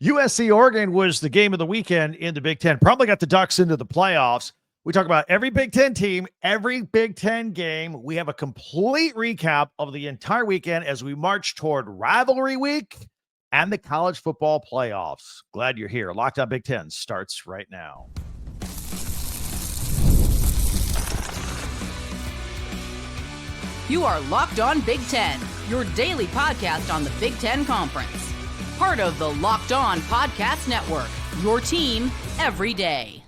USC Oregon was the game of the weekend in the Big Ten. Probably got the Ducks into the playoffs. We talk about every Big Ten team, every Big Ten game. We have a complete recap of the entire weekend as we march toward Rivalry Week and the college football playoffs. Glad you're here. Locked On Big Ten starts right now. You are Locked On Big Ten, your daily podcast on the Big Ten Conference. Part of the Locked On Podcast Network, your team every day.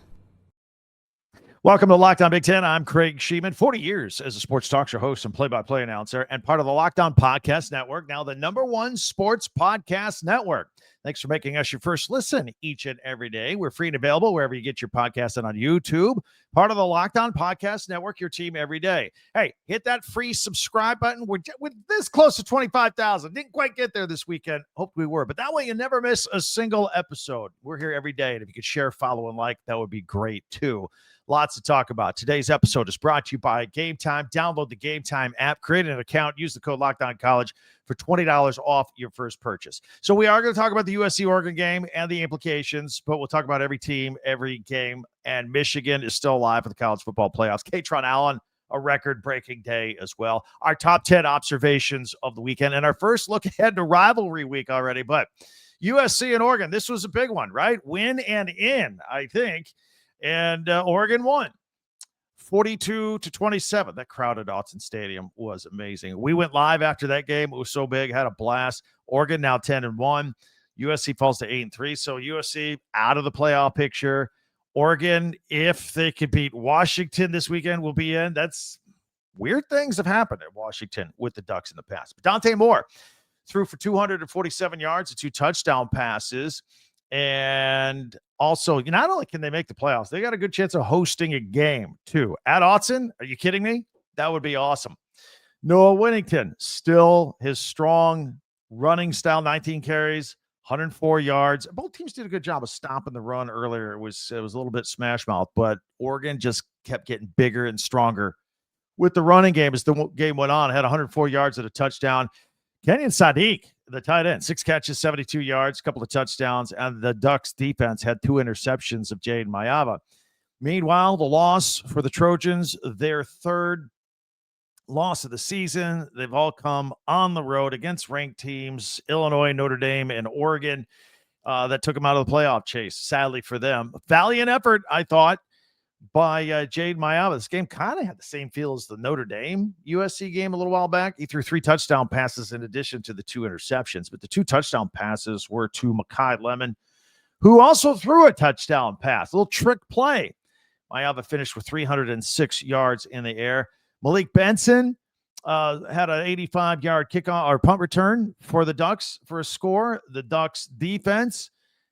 Welcome to Locked On Big Ten. I'm Craig Shemon, 40 years as a sports talk show host and play-by-play announcer, and part of the Locked On Podcast Network, now the #1 sports podcast network. Thanks for making us your first listen each and every day. We're free and available wherever you get your podcast and on YouTube. Part of the Locked On Podcast Network, your team every day. Hey, hit that free subscribe button. We're this close to 25,000. Didn't quite get there this weekend. Hoped we were. But that way you never miss a single episode. We're here every day. And if you could share, follow, and like, that would be great too. Lots to talk about. Today's episode is brought to you by Game Time. Download the Game Time app, create an account, use the code LOCKEDONCollege for $20 off your first purchase. So we are going to talk about the USC-Oregon game and the implications, but we'll talk about every team, every game, and Michigan is still alive for the college football playoffs. Kaytron Allen, a record-breaking day as well. Our top 10 observations of the weekend, and our first look ahead to rivalry week already, but USC and Oregon, this was a big one, right? Win and in, I think. And Oregon won 42-27. That crowd at Autzen Stadium was amazing. We went live after that game. It was so big, had a blast. Oregon now 10-1. USC falls to 8-3. So USC out of the playoff picture. Oregon, if they could beat Washington this weekend, will be in. That's weird things have happened at Washington with the Ducks in the past. But Dante Moore threw for 247 yards and 2 touchdown passes. And also, not only can they make the playoffs, they got a good chance of hosting a game too. At Autzen, are you kidding me? That would be awesome. Noah Winnington, still his strong running style, 19 carries, 104 yards. Both teams did a good job of stopping the run earlier. It was a little bit smash mouth, but Oregon just kept getting bigger and stronger with the running game as the game went on. Had 104 yards at a touchdown. Kenyon Sadiq, the tight end, 6 catches, 72 yards, a couple of touchdowns, and the Ducks defense had 2 interceptions of Jade Mayava. Meanwhile, the loss for the Trojans, their 3rd loss of the season. They've all come on the road against ranked teams, Illinois, Notre Dame, and Oregon, that took them out of the playoff chase, sadly for them. Valiant effort, I thought, by Jade Mayava. This game kind of had the same feel as the Notre Dame USC game a little while back. He threw 3 touchdown passes in addition to the 2 interceptions, but the 2 touchdown passes were to Makai Lemon, who also threw a touchdown pass, a little trick play. Mayava finished with 306 yards in the air. Malik Benson had an 85-yard kickoff or punt return for the Ducks for a score. The Ducks defense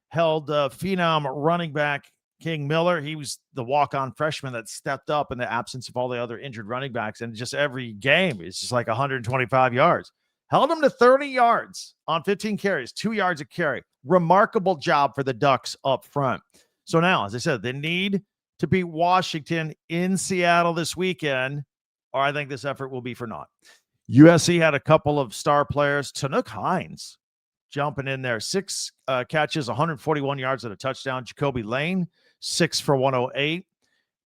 held phenom running back King Miller. He was the walk-on freshman that stepped up in the absence of all the other injured running backs. And just every game is just like 125 yards. Held him to 30 yards on 15 carries, 2 yards a carry. Remarkable job for the Ducks up front. So now, as I said, they need to beat Washington in Seattle this weekend, or I think this effort will be for naught. USC had a couple of star players. Tanook Hines jumping in there. 6 catches, 141 yards at a touchdown. Jacoby Lane, 6 for 108.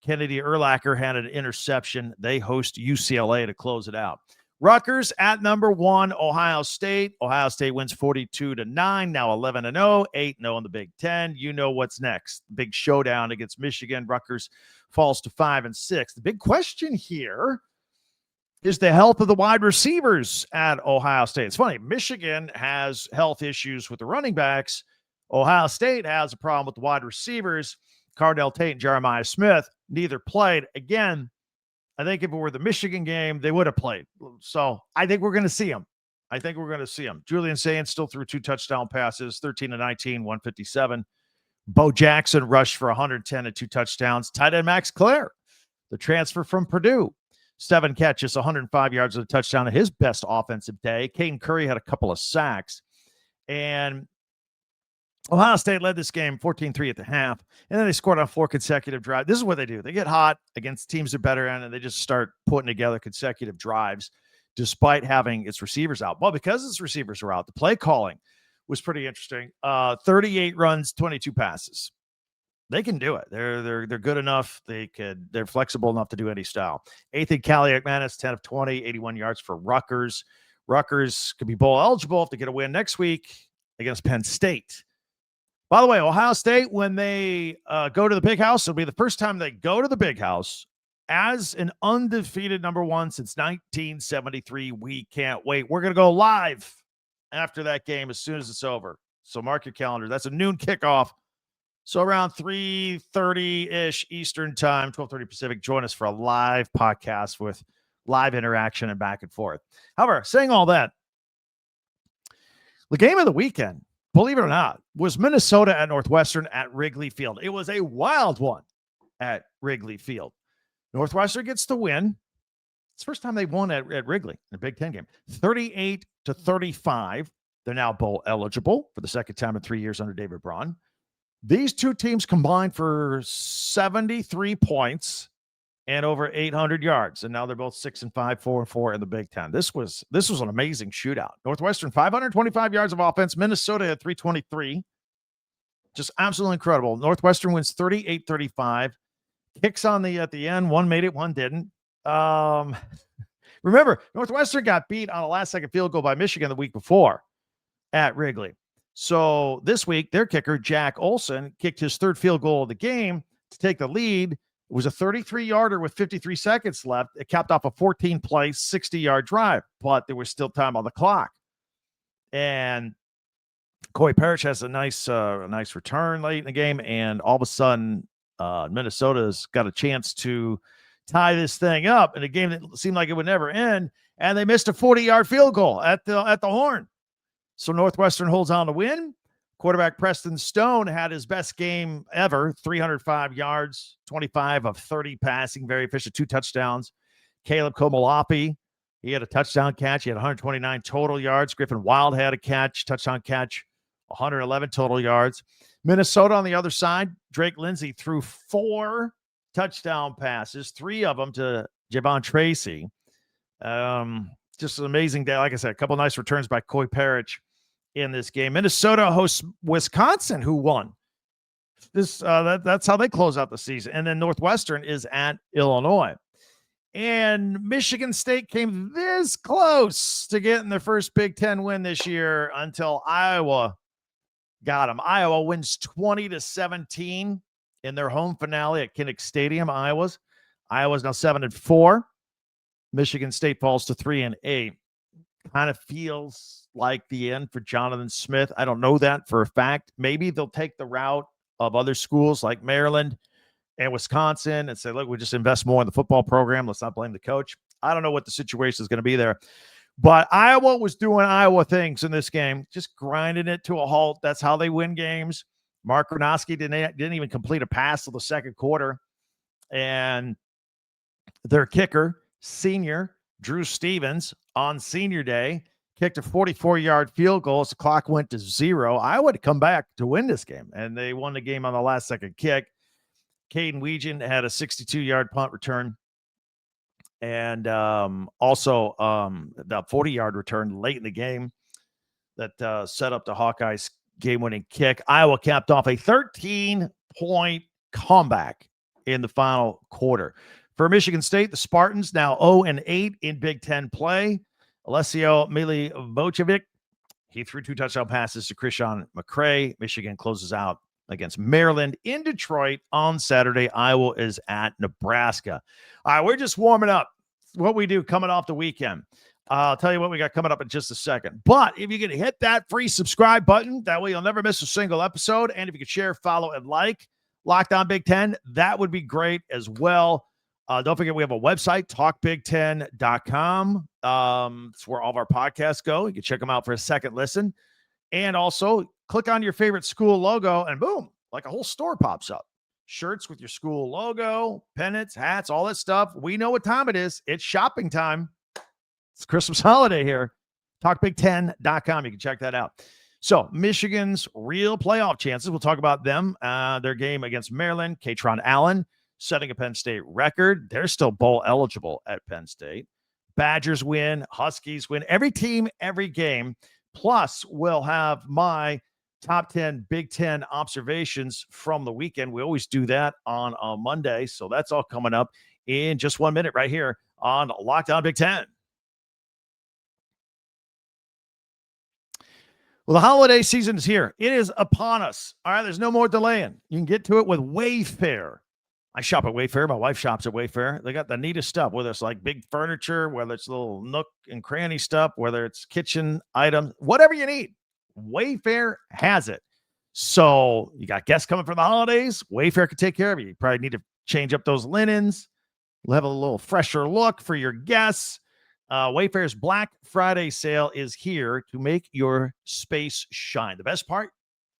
Kennedy Urlacher had an interception. They host UCLA to close it out. Rutgers at #1, Ohio State. Ohio State wins 42-9, now 11-0, 8-0 in the Big Ten. You know what's next. Big showdown against Michigan. Rutgers falls to 5-6. The big question here is the health of the wide receivers at Ohio State. It's funny. Michigan has health issues with the running backs. Ohio State has a problem with the wide receivers. Cardell Tate and Jeremiah Smith neither played. Again, I think if it were the Michigan game, they would have played. So I think we're going to see them. Julian Sainz still threw 2 touchdown passes, 13-19, 157. Bo Jackson rushed for 110 and 2 touchdowns. Tight end Max Clare, the transfer from Purdue, 7 catches, 105 yards and a touchdown at his best offensive day. Caden Curry had a couple of sacks. And Ohio State led this game 14-3 at the half, and then they scored on 4 consecutive drives. This is what they do. They get hot against teams that are better in, and they just start putting together consecutive drives despite having its receivers out. Well, because its receivers are out, the play calling was pretty interesting. 38 runs, 22 passes. They can do it. They're good enough. They're flexible enough to do any style. Ethan Kaliakmanis, 10 of 20, 81 yards for Rutgers. Rutgers could be bowl eligible if they get a win next week against Penn State. By the way, Ohio State, when they go to the Big House, it'll be the first time they go to the Big House as an undefeated number one since 1973. We can't wait. We're going to go live after that game as soon as it's over. So mark your calendar. That's a noon kickoff. So around 3:30-ish Eastern time, 12:30 Pacific, join us for a live podcast with live interaction and back and forth. However, saying all that, the game of the weekend, believe it or not, was Minnesota at Northwestern at Wrigley Field. It was a wild one at Wrigley Field. Northwestern gets the win. It's the first time they've won at Wrigley in a Big Ten game. 38-35. They're now bowl eligible for the second time in 3 years under David Braun. These two teams combined for 73 points and over 800 yards. And now they're both 6-5, 4-4 in the Big Ten. This was an amazing shootout. Northwestern, 525 yards of offense. Minnesota had 323. Just absolutely incredible. Northwestern wins 38-35. Kicks on at the end. One made it, one didn't. Remember, Northwestern got beat on a last-second field goal by Michigan the week before at Wrigley. So this week, their kicker, Jack Olson, kicked his third field goal of the game to take the lead. It was a 33-yarder with 53 seconds left. It capped off a 14-play, 60-yard drive, but there was still time on the clock. And Corey Parrish has a nice return late in the game, and all of a sudden, Minnesota's got a chance to tie this thing up in a game that seemed like it would never end, and they missed a 40-yard field goal at the horn. So Northwestern holds on to win. Quarterback Preston Stone had his best game ever, 305 yards, 25 of 30 passing, very efficient, 2 touchdowns. Caleb Komolapi, he had a touchdown catch. He had 129 total yards. Griffin Wild had a touchdown catch, 111 total yards. Minnesota on the other side, Drake Lindsey threw 4 touchdown passes, 3 of them to Javon Tracy. Just an amazing day. Like I said, a couple nice returns by Coy Parrish in this game. Minnesota hosts Wisconsin, who won. That's how they close out the season. And then Northwestern is at Illinois. And Michigan State came this close to getting their first Big Ten win this year until Iowa got them. Iowa wins 20-17 in their home finale at Kinnick Stadium. Iowa's now 7-4. Michigan State falls to 3-8. Kind of feels like the end for Jonathan Smith. I don't know that for a fact. Maybe they'll take the route of other schools like Maryland and Wisconsin and say, look, we just invest more in the football program. Let's not blame the coach. I don't know what the situation is going to be there. But Iowa was doing Iowa things in this game, just grinding it to a halt. That's how they win games. Mark Gronowski didn't even complete a pass till the second quarter. And their kicker, senior Drew Stevens, on senior day, kicked a 44-yard field goal as the clock went to 0. Iowa to come back to win this game, and they won the game on the last-second kick. Caden Weegan had a 62-yard punt return, and also the 40-yard return late in the game that set up the Hawkeyes' game-winning kick. Iowa capped off a 13-point comeback in the final quarter. For Michigan State, the Spartans now 0-8 in Big Ten play. Alessio Milivojevic, he threw 2 touchdown passes to Christian McCray. Michigan closes out against Maryland in Detroit on Saturday. Iowa is at Nebraska. All right, we're just warming up. What we do coming off the weekend. I'll tell you what we got coming up in just a second. But if you can hit that free subscribe button, that way you'll never miss a single episode. And if you could share, follow, and like Locked On Big Ten, that would be great as well. Don't forget, we have a website, talkbig10.com. It's where all of our podcasts go. You can check them out for a second listen. And also, click on your favorite school logo, and boom, like a whole store pops up. Shirts with your school logo, pennants, hats, all that stuff. We know what time it is. It's shopping time. It's Christmas holiday here. Talkbig10.com. You can check that out. So, Michigan's real playoff chances. We'll talk about them. Their game against Maryland. Kaytron Allen setting a Penn State record. They're still bowl eligible at Penn State. Badgers win. Huskies win. Every team, every game Plus, we'll have my top 10 Big Ten observations from the weekend. We always do that on a Monday. So that's all coming up in just 1 minute right here on Locked On Big Ten. Well, the holiday season is here. It is upon us. All right, there's no more delaying. You can get to it with Wayfair. I shop at Wayfair. My wife shops at Wayfair. They got the neatest stuff, whether it's like big furniture, whether it's little nook and cranny stuff, whether it's kitchen items, whatever you need. Wayfair has it. So you got guests coming for the holidays. Wayfair can take care of you. You probably need to change up those linens. You'll have a little fresher look for your guests. Wayfair's Black Friday sale is here to make your space shine. The best part,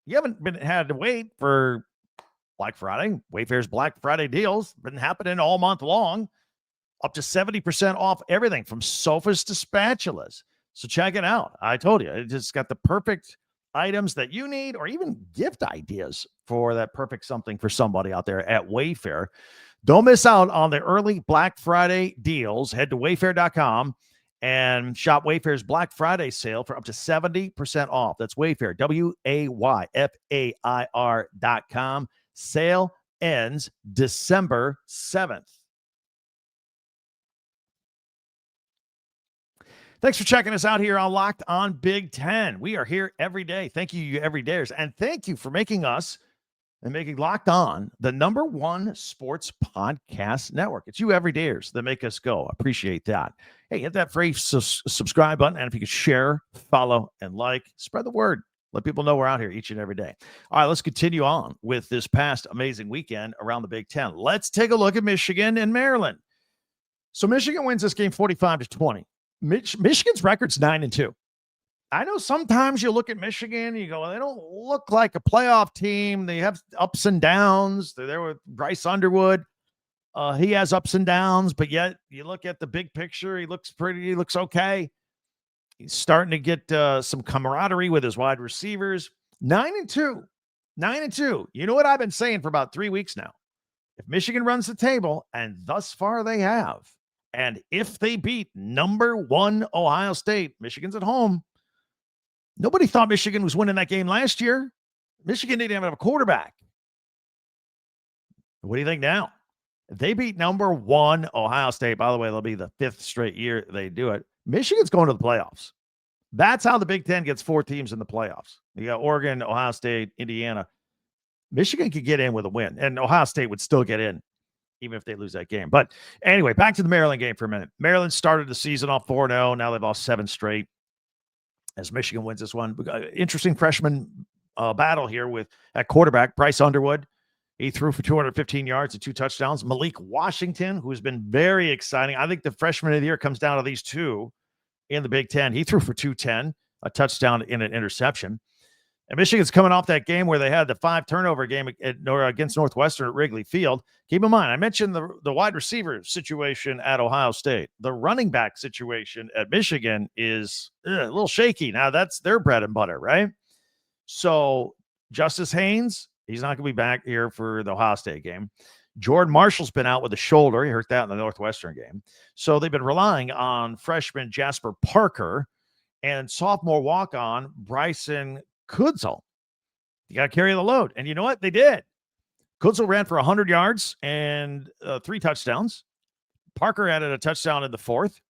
you haven't had to wait for Black Friday. Wayfair's Black Friday deals been happening all month long, up to 70% off everything from sofas to spatulas. So check it out. I told you, it just got the perfect items that you need, or even gift ideas for that perfect something for somebody out there at Wayfair. Don't miss out on the early Black Friday deals. Head to wayfair.com and shop Wayfair's Black Friday sale for up to 70% off. That's Wayfair, WAYFAIR.com. Sale ends December 7th. Thanks for checking us out here on Locked On Big Ten. We are here every day. Thank you, you everydayers. And thank you for making us and making Locked On the #1 sports podcast network. It's you everydayers that make us go. Appreciate that. Hey, hit that free subscribe button. And if you could share, follow, and like, spread the word. Let people know we're out here each and every day. All right, let's continue on with this past amazing weekend around the Big Ten. Let's take a look at Michigan and Maryland. So Michigan wins this game 45-20. Michigan's record's 9-2. I know sometimes you look at Michigan and you go, well, they don't look like a playoff team. They have ups and downs. They're there with Bryce Underwood. He has ups and downs, but yet you look at the big picture. He looks pretty. He looks okay. He's starting to get some camaraderie with his wide receivers. 9-2. 9-2. You know what I've been saying for about 3 weeks now? If Michigan runs the table, and thus far they have, and if they beat #1 Ohio State, Michigan's at home. Nobody thought Michigan was winning that game last year. Michigan didn't even have a quarterback. What do you think now? If they beat #1 Ohio State, by the way, they'll be the 5th straight year they do it. Michigan's going to the playoffs. That's how the Big Ten gets 4 teams in the playoffs. You got Oregon, Ohio State, Indiana. Michigan could get in with a win, and Ohio State would still get in, even if they lose that game. But anyway, back to the Maryland game for a minute. Maryland started the season off 4-0. Now they've lost 7 straight as Michigan wins this one. Interesting freshman battle here with at quarterback, Bryce Underwood. He threw for 215 yards and 2 touchdowns. Malik Washington, who has been very exciting. I think the freshman of the year comes down to these two in the Big Ten. He threw for 210, a touchdown and an interception. And Michigan's coming off that game where they had the 5-turnover game against Northwestern at Wrigley Field. Keep in mind, I mentioned the wide receiver situation at Ohio State. The running back situation at Michigan is a little shaky. Now, that's their bread and butter, right? So Justice Haynes, he's not going to be back here for the Ohio State game. Jordan Marshall's been out with a shoulder. He hurt that in the Northwestern game. So they've been relying on freshman Jasper Parker and sophomore walk-on Bryson Kudzel. You got to carry the load. And you know what? They did. Kudzel ran for 100 yards and 3 touchdowns. Parker added a touchdown in the 4th.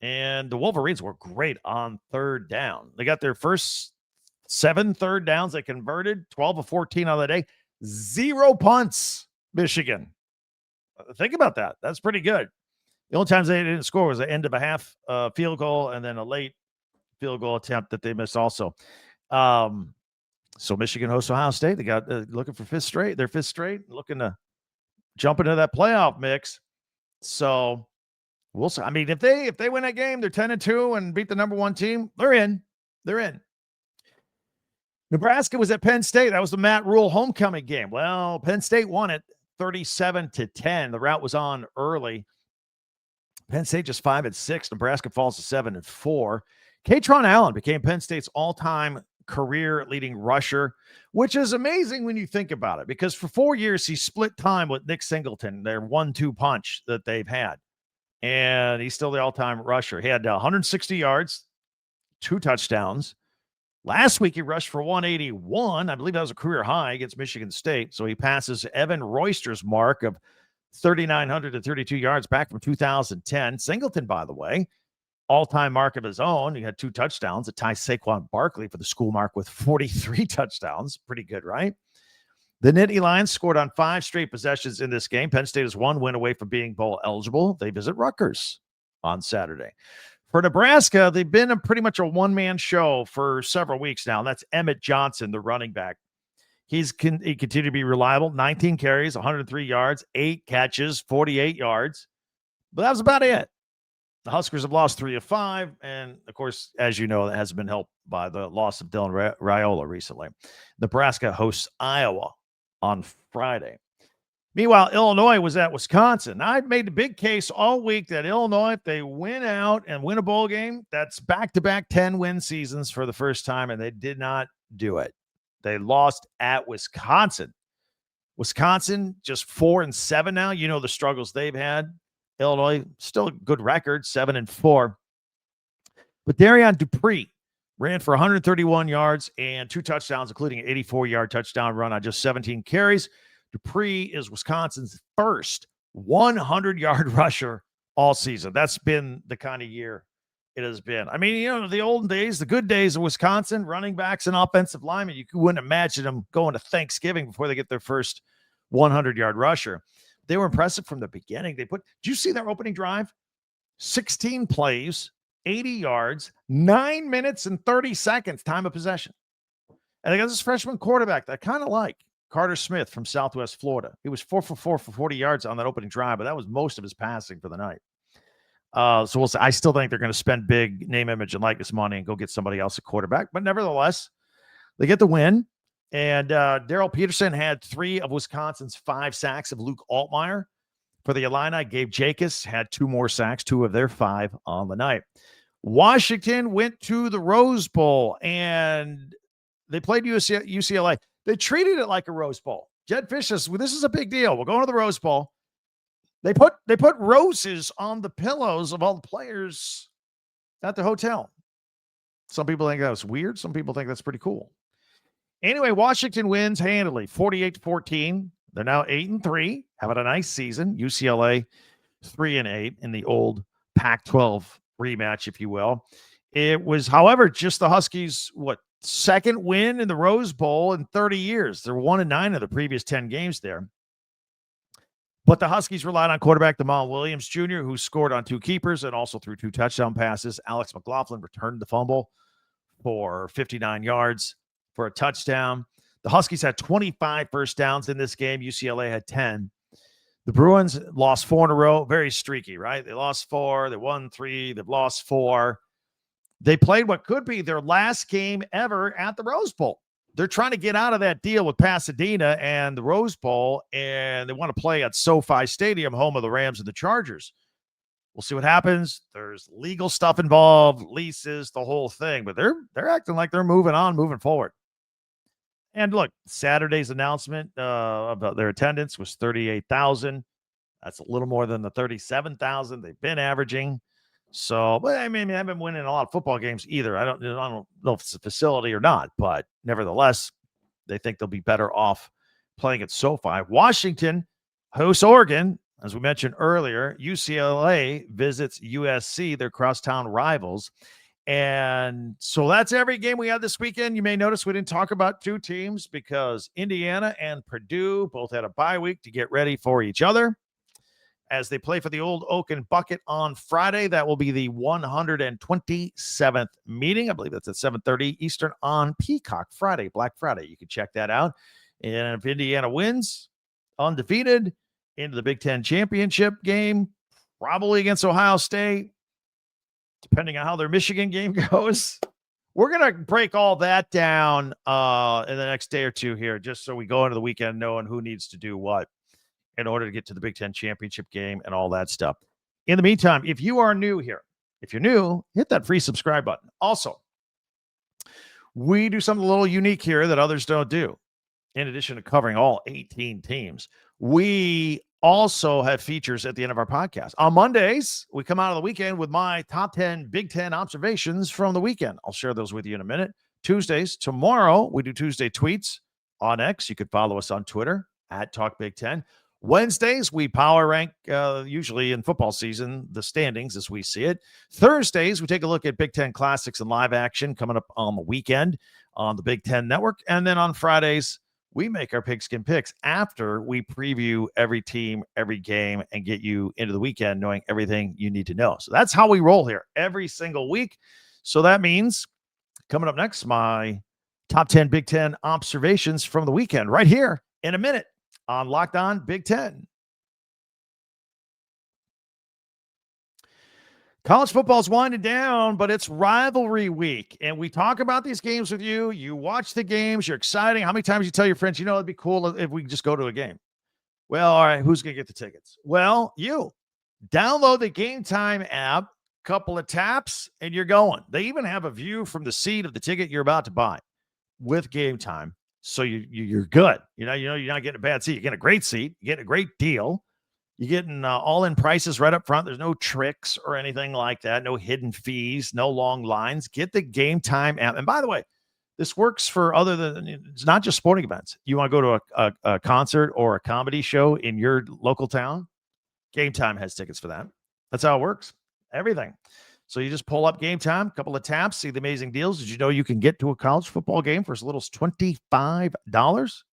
And the Wolverines were great on 3rd down. They got their first 7 third downs. They converted 12 of 14 on the day. 0 punts, Michigan. Think about that. That's pretty good. The only times they didn't score was the end of a half field goal and then a late field goal attempt that they missed also. So Michigan hosts Ohio State. They got looking for 5th straight. Their 5th straight, looking to jump into that playoff mix. So we'll see. I mean, if they win that game, they're 10-2 and beat the #1 team. They're in. They're in. Nebraska was at Penn State. That was the Matt Rule homecoming game. Well, Penn State won it 37-10. The route was on early. Penn State just 5-6. Nebraska falls to 7-4. Kaytron Allen became Penn State's all-time career leading rusher, which is amazing when you think about it, because for 4 years he split time with Nick Singleton, their 1-2 punch that they've had, and he's still the all-time rusher. He had 160 yards, 2 touchdowns, Last week, he rushed for 181. I believe that was a career high against Michigan State. So he passes Evan Royster's mark of 3,932 yards back from 2010. Singleton, by the way, all-time mark of his own. He had 2 touchdowns. It ties Saquon Barkley for the school mark with 43 touchdowns. Pretty good, right? The Nittany Lions scored on 5 straight possessions in this game. Penn State is 1 win away from being bowl eligible. They visit Rutgers on Saturday. For Nebraska, they've been pretty much a one-man show for several weeks now. That's Emmett Johnson, the running back. He continued to be reliable. 19 carries, 103 yards, 8 catches, 48 yards. But that was about it. The Huskers have lost 3 of 5. And, of course, as you know, that has been helped by the loss of Dylan Raiola recently. Nebraska hosts Iowa on Friday. Meanwhile, Illinois was at Wisconsin. I've made the big case all week that Illinois, if they win out and win a bowl game, that's back-to-back 10-win seasons for the first time, and they did not do it. They lost at Wisconsin. Wisconsin just 4-7 now. You know the struggles they've had. Illinois, still a good record, 7-4. But Darrion Dupree ran for 131 yards and 2 touchdowns, including an 84-yard touchdown run on just 17 carries. Dupree is Wisconsin's first 100-yard rusher all season. That's been the kind of year it has been. I mean, you know, the olden days, the good days of Wisconsin, running backs and offensive linemen, you wouldn't imagine them going to Thanksgiving before they get their first 100-yard rusher. They were impressive from the beginning. Did you see their opening drive? 16 plays, 80 yards, 9 minutes and 30 seconds time of possession. And they got this freshman quarterback that I kind of like, Carter Smith from Southwest Florida. He was 4 for 4 for 40 yards on that opening drive, but that was most of his passing for the night. So we'll see. I still think they're going to spend big name, image, and likeness money and go get somebody else a quarterback. But nevertheless, they get the win. And Darrell Peterson had 3 of Wisconsin's 5 sacks of Luke Altmaier. For the Illini, Gabe Jacobs had 2 more sacks, 2 of their 5 on the night. Washington went to the Rose Bowl, and they played UCLA. They treated it like a Rose Bowl. Jed Fish says, well, this is a big deal. We're going to the Rose Bowl. They put roses on the pillows of all the players at the hotel. Some people think that was weird. Some people think that's pretty cool. Anyway, Washington wins handily, 48-14. They're now 8-3, having a nice season. UCLA 3-8 in the old Pac-12 rematch, if you will. It was, however, just the Huskies, second win in the Rose Bowl in 30 years. They're 1-9 of the previous 10 games there. But the Huskies relied on quarterback Jamal Williams Jr., who scored on 2 keepers and also threw 2 touchdown passes. Alex McLaughlin returned the fumble for 59 yards for a touchdown. The Huskies had 25 first downs in this game. UCLA had 10. The Bruins lost 4 in a row. Very streaky, right? They lost 4. They won 3. They've lost 4. They played what could be their last game ever at the Rose Bowl. They're trying to get out of that deal with Pasadena and the Rose Bowl, and they want to play at SoFi Stadium, home of the Rams and the Chargers. We'll see what happens. There's legal stuff involved, leases, the whole thing, but they're acting like they're moving forward. And look, Saturday's announcement about their attendance was 38,000. That's a little more than the 37,000 they've been averaging. So, but I mean, they haven't been winning a lot of football games either. I don't know if it's a facility or not, but nevertheless, they think they'll be better off playing at SoFi. Washington hosts Oregon. As we mentioned earlier, UCLA visits USC, their crosstown rivals. And so that's every game we had this weekend. You may notice we didn't talk about 2 teams because Indiana and Purdue both had a bye week to get ready for each other as they play for the Old Oaken Bucket on Friday. That will be the 127th meeting. I believe that's at 7:30 Eastern on Peacock Friday, Black Friday. You can check that out. And if Indiana wins, undefeated, into the Big Ten championship game, probably against Ohio State, depending on how their Michigan game goes. We're going to break all that down in the next day or 2 here, just so we go into the weekend knowing who needs to do what in order to get to the Big Ten championship game and all that stuff. In the meantime, if you are new here, if you're new, hit that free subscribe button. Also, we do something a little unique here that others don't do. In addition to covering all 18 teams, we also have features at the end of our podcast. On Mondays, we come out of the weekend with my top 10 Big Ten observations from the weekend. I'll share those with you in a minute. Tuesdays. Tomorrow, we do Tuesday tweets on X. You could follow us on Twitter at Talk Big Ten. Wednesdays, we power rank, usually in football season, the standings as we see it. Thursdays, we take a look at Big Ten Classics and live action coming up on the weekend on the Big Ten Network. And then on Fridays, we make our pigskin picks after we preview every team, every game, and get you into the weekend knowing everything you need to know. So that's how we roll here every single week. So that means coming up next, my top 10 Big Ten observations from the weekend right here in a minute on Locked On Big Ten. College football's winding down, but it's rivalry week, and we talk about these games with you. You watch the games. You're excited. How many times you tell your friends, it'd be cool if we just go to a game? Well, all right, who's going to get the tickets? Well, you. Download the Game Time app, couple of taps, and you're going. They even have a view from the seat of the ticket you're about to buy with Game Time. So you're good. You're not getting a bad seat. You're getting a great seat. You're getting a great deal. You're getting all-in prices right up front. There's no tricks or anything like that. No hidden fees. No long lines. Get the Game Time app. And by the way, this works for it's not just sporting events. You want to go to a concert or a comedy show in your local town? Game Time has tickets for that. That's how it works. Everything. So you just pull up Game Time, a couple of taps, see the amazing deals. Did you know you can get to a college football game for as little as $25?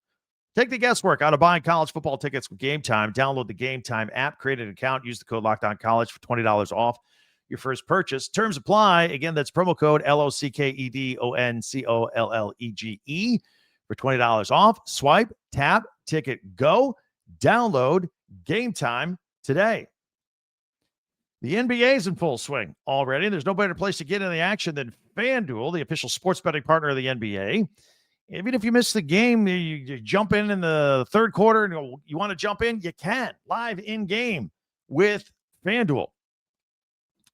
Take the guesswork out of buying college football tickets with Game Time. Download the Game Time app, create an account, use the code LOCKEDONCollege for $20 off your first purchase. Terms apply. Again, that's promo code LOCKEDONCOLLEGE for $20 off. Swipe, tap, ticket, go. Download Game Time today. The NBA is in full swing already. There's no better place to get in the action than FanDuel, the official sports betting partner of the NBA. Even if you miss the game, you jump in the third quarter and you want to jump in, you can. Live in-game with FanDuel.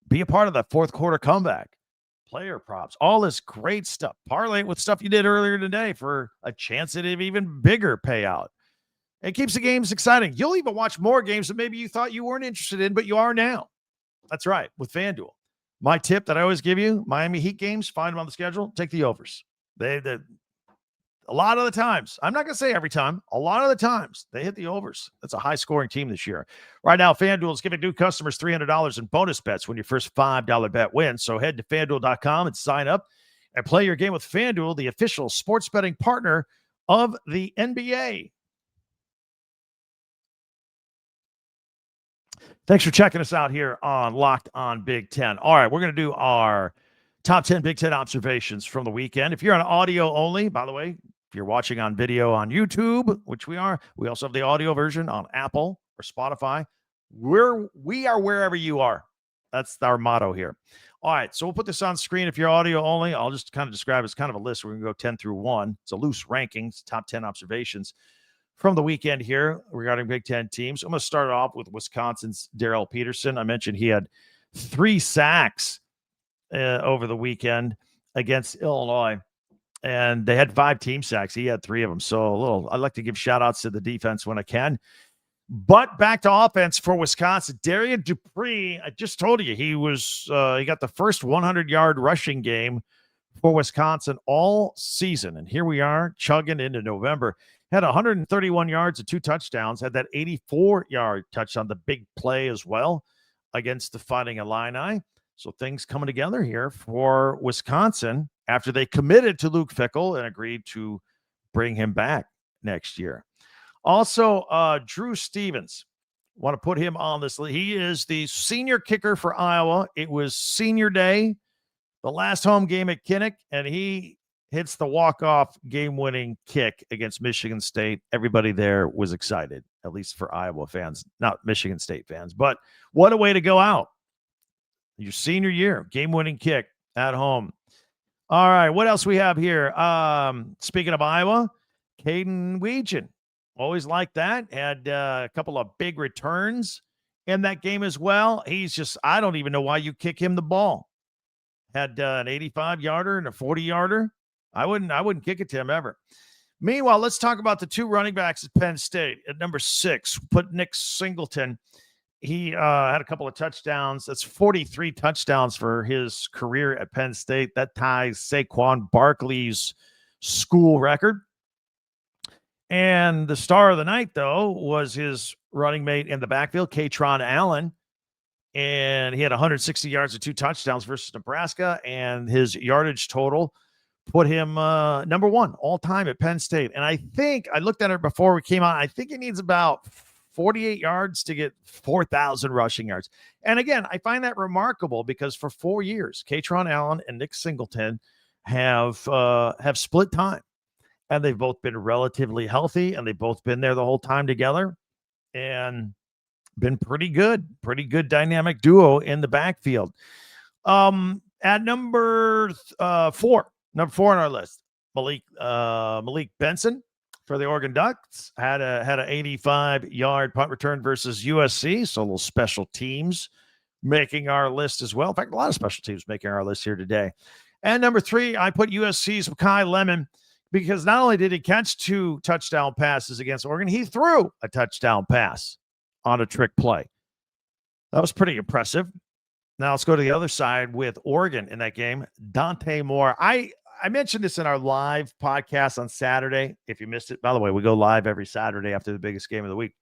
Be a part of that fourth quarter comeback. Player props, all this great stuff. Parlay it with stuff you did earlier today for a chance at an even bigger payout. It keeps the games exciting. You'll even watch more games that maybe you thought you weren't interested in, but you are now. That's right, with FanDuel. My tip that I always give you, Miami Heat games, find them on the schedule, take the overs. They a lot of the times, I'm not going to say every time, a lot of the times, they hit the overs. That's a high-scoring team this year. Right now, FanDuel is giving new customers $300 in bonus bets when your first $5 bet wins. So head to FanDuel.com and sign up and play your game with FanDuel, the official sports betting partner of the NBA. Thanks for checking us out here on Locked On Big Ten. All right, we're going to do our top 10 Big Ten observations from the weekend. If you're on audio only, by the way, if you're watching on video on YouTube, which we are, we also have the audio version on Apple or Spotify. We are wherever you are. That's our motto here. All right, so we'll put this on screen. If you're audio only, I'll just kind of describe it as kind of a list. We're going to go 10 through 1. It's a loose rankings, top 10 observations from the weekend here regarding Big Ten teams. I'm going to start off with Wisconsin's Darrell Peterson. I mentioned he had 3 sacks over the weekend against Illinois, and they had 5 team sacks. He had 3 of them. So I'd like to give shout outs to the defense when I can. But back to offense for Wisconsin. Darrion Dupree, I just told you, he got the first 100-yard rushing game for Wisconsin all season. And here we are chugging into November. Had 131 yards and 2 touchdowns, had that 84-yard touchdown, the big play as well against the Fighting Illini. So things coming together here for Wisconsin after they committed to Luke Fickell and agreed to bring him back next year. Also, Drew Stevens, want to put him on this list. He is the senior kicker for Iowa. It was senior day, the last home game at Kinnick, and he hits the walk-off game-winning kick against Michigan State. Everybody there was excited, at least for Iowa fans, not Michigan State fans. But what a way to go out. Your senior year, game-winning kick at home. All right, what else we have here? Speaking of Iowa, Caden Weegan. Always like that. Had a couple of big returns in that game as well. I don't even know why you kick him the ball. Had an 85-yarder and a 40-yarder. I wouldn't kick it to him ever. Meanwhile, let's talk about the 2 running backs at Penn State. At number 6, put Nick Singleton He had a couple of touchdowns. That's 43 touchdowns for his career at Penn State. That ties Saquon Barkley's school record. And the star of the night, though, was his running mate in the backfield, Kaytron Allen. And he had 160 yards and 2 touchdowns versus Nebraska. And his yardage total put him number 1 all time at Penn State. And I think I looked at it before we came on. I think he needs about 48 yards to get 4,000 rushing yards. And again, I find that remarkable because for 4 years, Kaytron Allen and Nick Singleton have split time, and they've both been relatively healthy, and they've both been there the whole time together, and been pretty good dynamic duo in the backfield. At number 4 on our list, Malik Benson for the Oregon Ducks had a 85-yard punt return versus USC. So a little special teams making our list as well. In fact, a lot of special teams making our list here today. And number 3, I put USC's Kai Lemon because not only did he catch 2 touchdown passes against Oregon, he threw a touchdown pass on a trick play. That was pretty impressive. Now let's go to the other side with Oregon in that game. Dante Moore. I mentioned this in our live podcast on Saturday. If you missed it, by the way, we go live every Saturday after the biggest game of the week.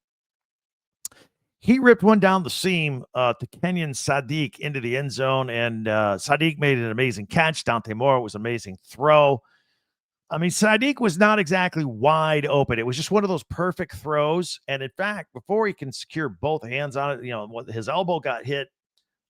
He ripped one down the seam to Kenyon Sadiq into the end zone, and Sadiq made an amazing catch. Dante Moore was an amazing throw. I mean, Sadiq was not exactly wide open. It was just one of those perfect throws. And in fact, before he can secure both hands on it, his elbow got hit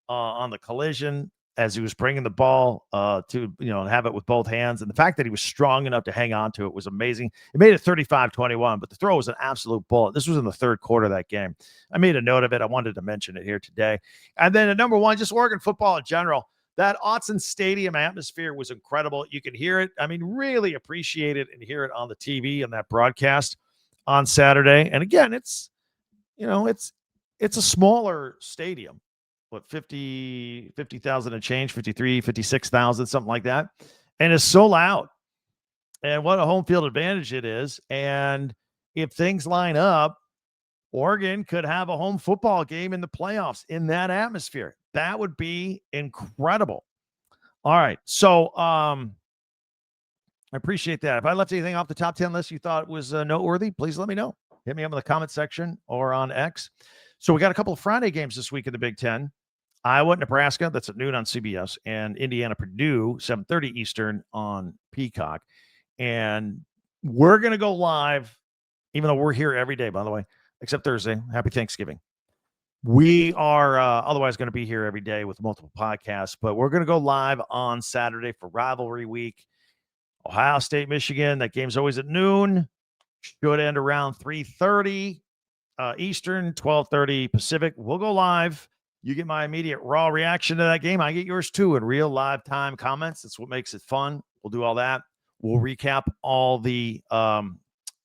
on the collision as he was bringing the ball to have it with both hands. And the fact that he was strong enough to hang on to it was amazing. It made it 35-21, but the throw was an absolute bullet. This was in the third quarter of that game. I made a note of it. I wanted to mention it here today. And then at number 1, just Oregon football in general. That Autzen Stadium atmosphere was incredible. You can hear it. I mean, really appreciate it and hear it on the TV and that broadcast on Saturday. And again, it's a smaller stadium. What, 50,000 and change, 53, 56,000, something like that. And it's so loud. And what a home field advantage it is. And if things line up, Oregon could have a home football game in the playoffs in that atmosphere. That would be incredible. All right. So I appreciate that. If I left anything off the top 10 list you thought was noteworthy, please let me know. Hit me up in the comment section or on X. So we got a couple of Friday games this week in the Big Ten. Iowa, Nebraska, that's at noon on CBS, and Indiana, Purdue, 7:30 Eastern on Peacock. And we're going to go live, even though we're here every day, by the way, except Thursday. Happy Thanksgiving. We are otherwise going to be here every day with multiple podcasts, but we're going to go live on Saturday for Rivalry Week. Ohio State, Michigan, that game's always at noon. Should end around 3:30 Eastern, 12:30 Pacific. We'll go live. You get my immediate raw reaction to that game. I get yours too in real live time comments. That's what makes it fun. We'll do all that. We'll recap all the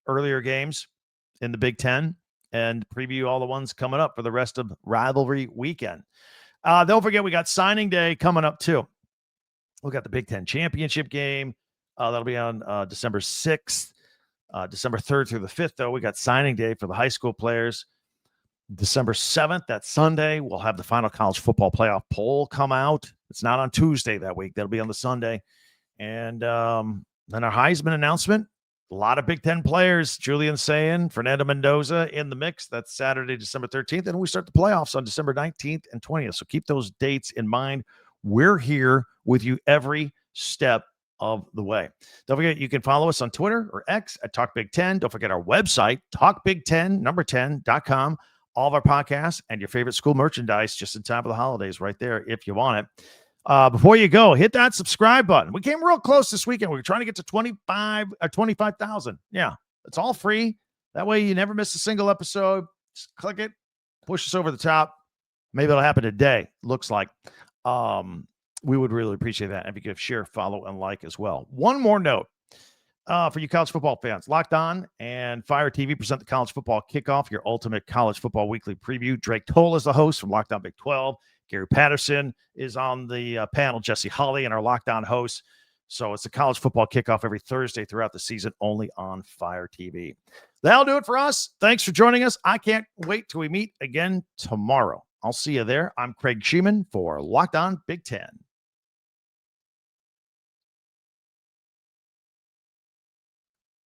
earlier games in the Big Ten and preview all the ones coming up for the rest of Rivalry Weekend. Don't forget, we got signing day coming up too. We got the Big Ten championship game. That'll be on December 6th. December 3rd through the 5th, though, we got signing day for the high school players. December 7th, that Sunday, we'll have the final college football playoff poll come out. It's not on Tuesday that week. That'll be on the Sunday. And then our Heisman announcement. A lot of Big Ten players, Julian Sayin, Fernando Mendoza in the mix. That's Saturday, December 13th. And we start the playoffs on December 19th and 20th. So keep those dates in mind. We're here with you every step of the way. Don't forget, you can follow us on Twitter or X at Talk Big Ten. Don't forget our website, talkbig10.com. All of our podcasts and your favorite school merchandise just in time for the holidays right there if you want it. Before you go, hit that subscribe button. We came real close this weekend. We were trying to get to 25,000. Yeah, it's all free. That way you never miss a single episode. Just click it, push us over the top. Maybe it'll happen today, looks like. We would really appreciate that if you could share, follow, and like as well. One more note for you college football fans. Locked On and Fire TV present the College Football Kickoff, your ultimate college football weekly preview. Drake Toll is the host from Locked On Big 12. Gary Patterson is on the panel. Jesse Holley and our Locked On hosts. So it's a college football kickoff every Thursday throughout the season, only on Fire TV. That'll do it for us. Thanks for joining us. I can't wait till we meet again tomorrow. I'll see you there. I'm Craig Shemon for Locked On Big Ten.